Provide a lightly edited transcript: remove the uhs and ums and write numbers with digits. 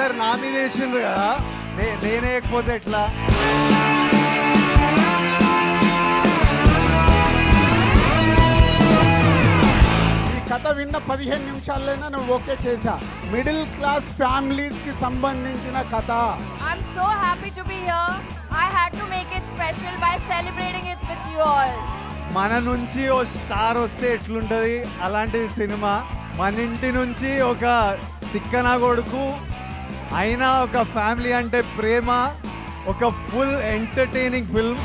అందరు నా మీద వేసిండ్రు కదా, నేనేయకపోతే ఎట్లా? కథ విన్న 15 నిమిషాల్లోనే నువ్వు ఓకే చేశా. మిడిల్ క్లాస్ ఫ్యామిలీస్ కి సంబంధించిన కథ. I'm so happy to be here. I had to make it special by celebrating it with you all. మన నుంచి ఓ స్టార్ వస్తే ఎట్లుంటుంది అలాంటి సినిమా. మన ఇంటి నుంచి ఒక తిక్కన కొడుకు అయినా ఒక ఫ్యామిలీ అంటే ప్రేమ, ఒక ఫుల్ ఎంటర్టైనింగ్ ఫిల్మ్.